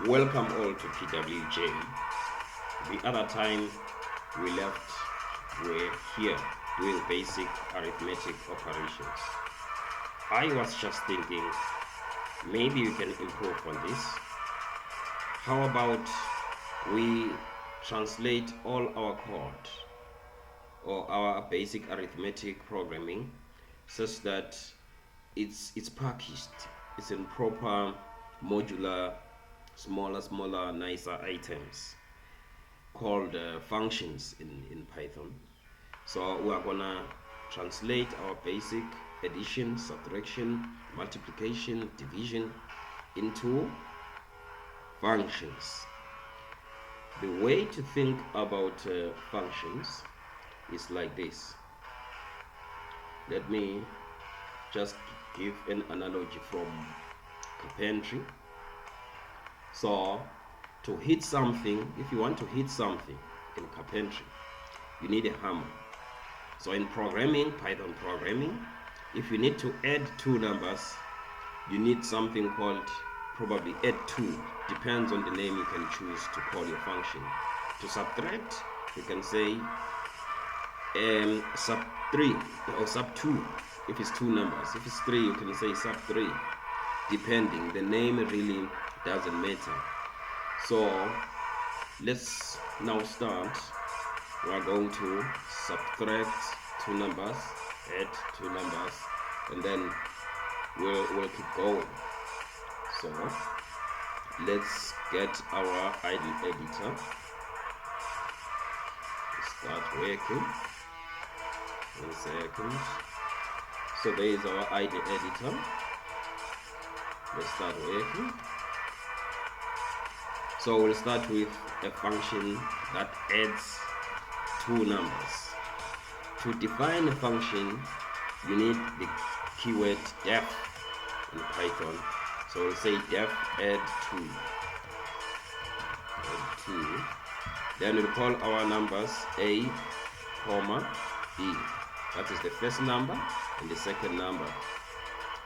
Welcome all to PWJ. The other time we left, we're here doing basic arithmetic operations. I was just thinking maybe we can improve on this. How about we translate all our code or our basic arithmetic programming such that it's packaged, it's in proper modular, smaller, nicer items called functions in Python. So we are gonna translate our basic addition, subtraction, multiplication, division into functions. The way to think about functions is like this. Let me just give an analogy from carpentry. So to hit something, if you want to hit something in carpentry, you need a hammer. So in programming, Python programming, if you need to add two numbers, you need something called probably add2. Depends on the name you can choose to call your function. To subtract, you can say sub3 or sub2 if it's two numbers. If it's three, you can say sub3. Depending, the name really doesn't matter. So let's now start. We are going to subtract two numbers, add two numbers, and then we'll keep going. So let's get our idle editor. Start working. 1 second. So there is our idle editor. Let's start working. So we'll start with a function that adds two numbers. To define a function, you need the keyword def in Python. So we'll say def add2. Add2. Then we'll call our numbers a, comma, b. That is the first number and the second number.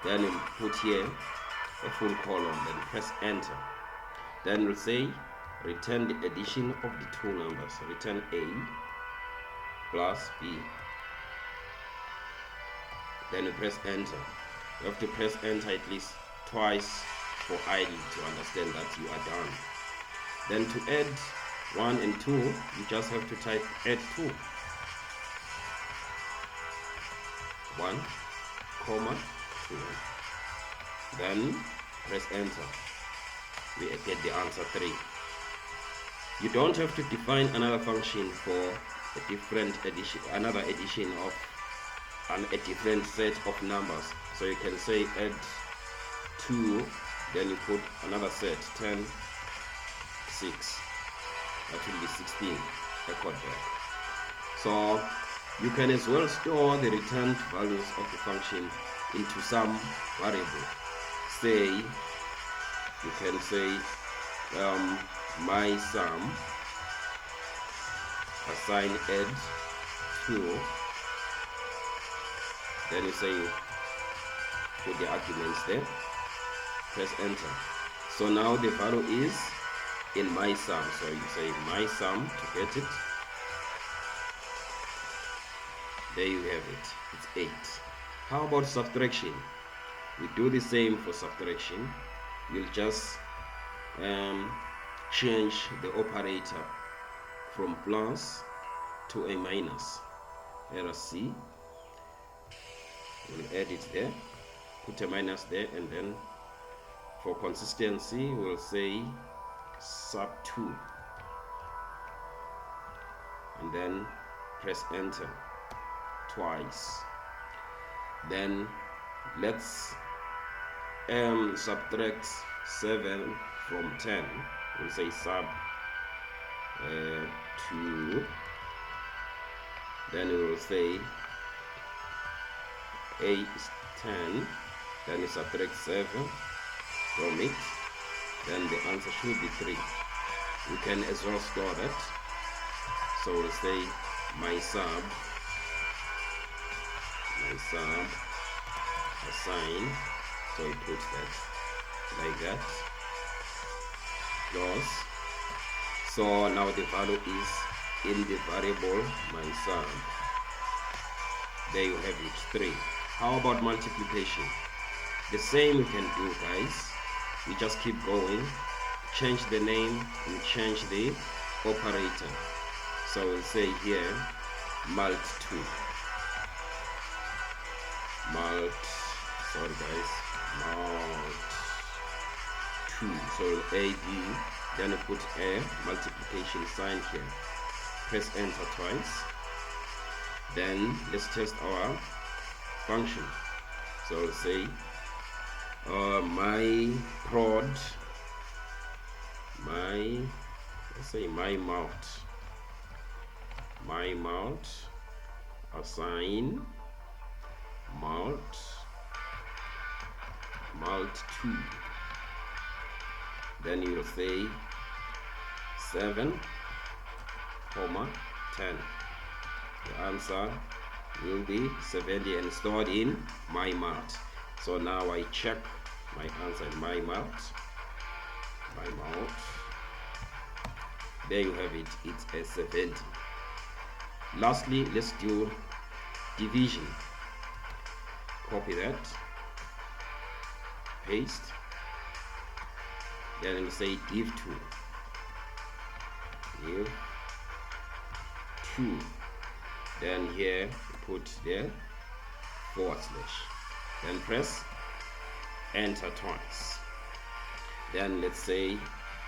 Then we'll put here a full colon, then press enter. Then we'll say return the addition of the two numbers. Return a plus b. Then you press enter. You have to press enter at least twice for idle to understand that you are done. Then to add 1 and 2, you just have to type add 2. 1, comma, 2. Then press enter. We get the answer 3. You don't have to define another function for a different addition, another addition of a different set of numbers. So you can say add 2, then you put another set, 10, 6. That will be 16, record back. So you can as well store the returned values of the function into some variable. Say, you can say my sum, assign add 2, then you say put the arguments there, press enter. So now the value is in my sum, so you say my sum to get it. There you have it, it's 8. How about subtraction? We do the same for subtraction. We'll just change the operator from plus to a minus. Error C. We'll add it there, put a minus there, and then for consistency we'll say sub 2 and then press enter twice. Then let's subtract 7 from 10. We'll say sub 2. Then we will say a is 10. Then we subtract 7 from it. Then the answer should be 3. We can as well store that. So we'll say my sum assign. So we put that like that. close. So now the value is in the variable my sum. There you have it, 3. How about multiplication? The same we can do, guys. We just keep going, change the name and change the operator. So we'll say here mult2, mult2, so A, B, then we put a multiplication sign here, press enter twice, then let's test our function. So we'll say my prod, let's say my mult assign mult2, then you will say 7, 10. The answer will be 70 and stored in my mult. So now I check my answer in my mult. There you have it, it's a 70. Lastly, let's do division. Copy that, paste, then we'll say div2, then here put the /, then press enter twice, then let's say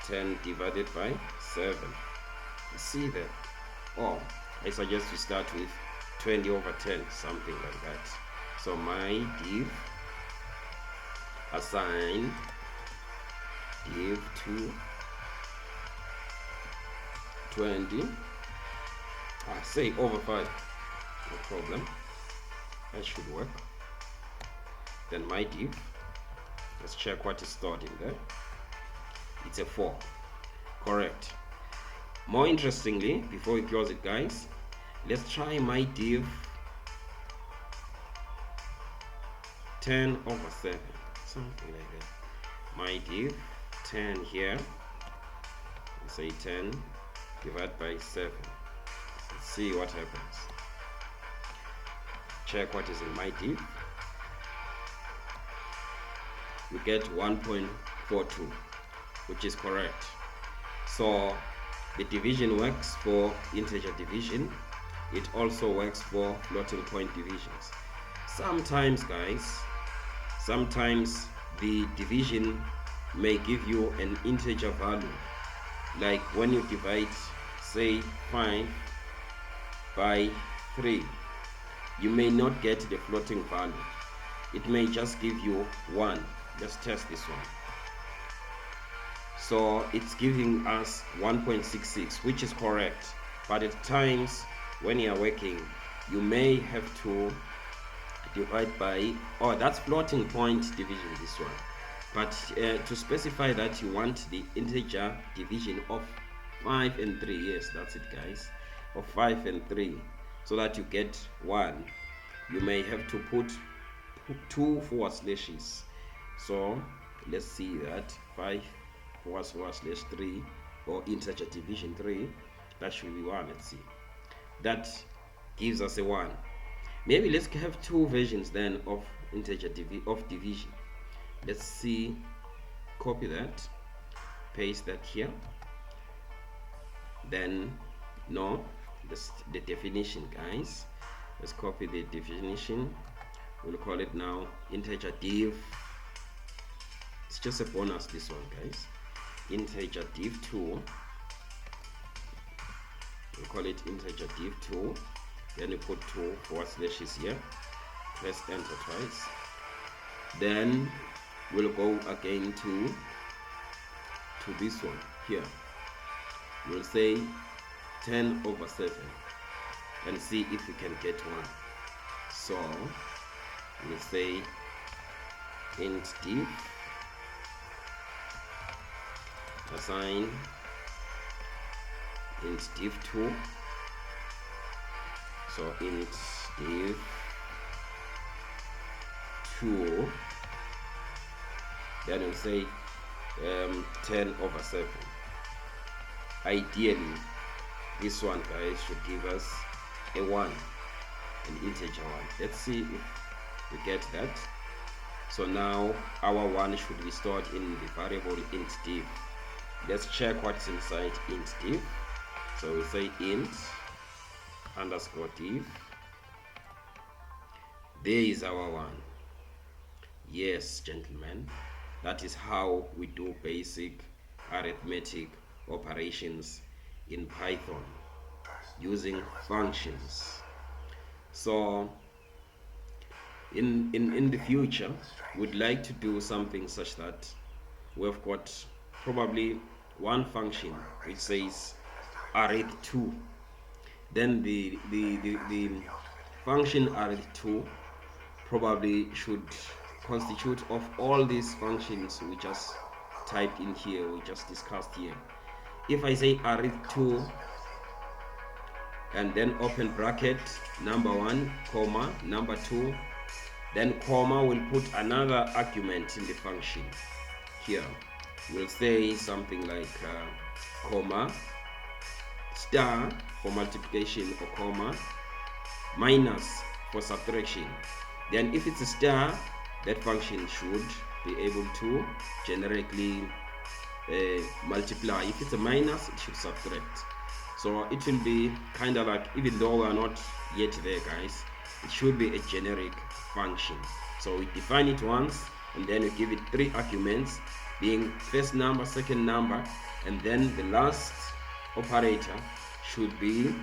10 divided by 7. See that? Oh, I suggest you start with 20/10, something like that. So my div assign div2 20, say over 5, no problem, that should work. Then my div, let's check what is stored in there. It's a 4, correct. More interestingly, before we close it, guys, let's try my div 10/7, something like that. My div 10 here, let's say 10 divided by 7. Let's see what happens. Check what is in my div. We get 1.42, which is correct. So the division works for integer division. It also works for floating point divisions. Sometimes, guys, the division may give you an integer value. Like when you divide, say, 5 by 3, you may not get the floating value. It may just give you 1. Let's test this one. So it's giving us 1.66, which is correct. But at times when you are working, you may have to divide by, oh, that's floating point division, this one. But to specify that you want the integer division of 5 and 3, yes, that's it, guys, of 5 and 3, so that you get 1, you may have to put 2 /. So let's see that 5 /3, or integer division 3, that should be 1. Let's see, that gives us a 1. Maybe let's have 2 versions then of integer division. Let's see, copy that, paste that here, then the definition, guys. Let's copy the definition. We'll call it now integer div. It's just a bonus, this one, guys. Integer div2. We'll call it integer div2. Then we put 2 // here. Press enter twice. Then we'll go again to this one here. We'll say 10/7 and see if we can get 1. So we'll say int div assign int div2. So int div2, then we'll say 10/7. ideally this one, guys, should give us a 1, an integer 1. Let's see if we get that. So now our 1 should be stored in the variable int div. Let's check what's inside int div. So we say int underscore div. There is our 1. Yes, gentlemen, that is how we do basic arithmetic operations in Python using functions. So in the future, we'd like to do something such that we've got probably one function which says arith2. Then the function arith2 probably should constitute of all these functions we just typed in here, we just discussed here. If I say arith2 and then open bracket number 1 comma number 2, then comma will put another argument in the function. Here we'll say something like comma star for multiplication, or comma minus for subtraction. Then if it's a star, that function should be able to generically multiply. If it's a minus, it should subtract. So it will be kind of like, even though we are not yet there, guys, it should be a generic function. So we define it once, and then we give it 3 arguments, being first number, second number, and then the last operator should be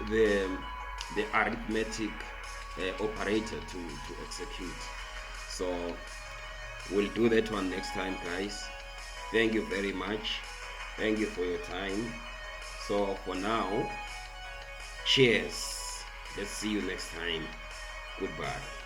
the arithmetic operator to execute. So we'll do that one next time, guys. Thank you very much. Thank you for your time. So for now, cheers. Let's see you next time. Goodbye.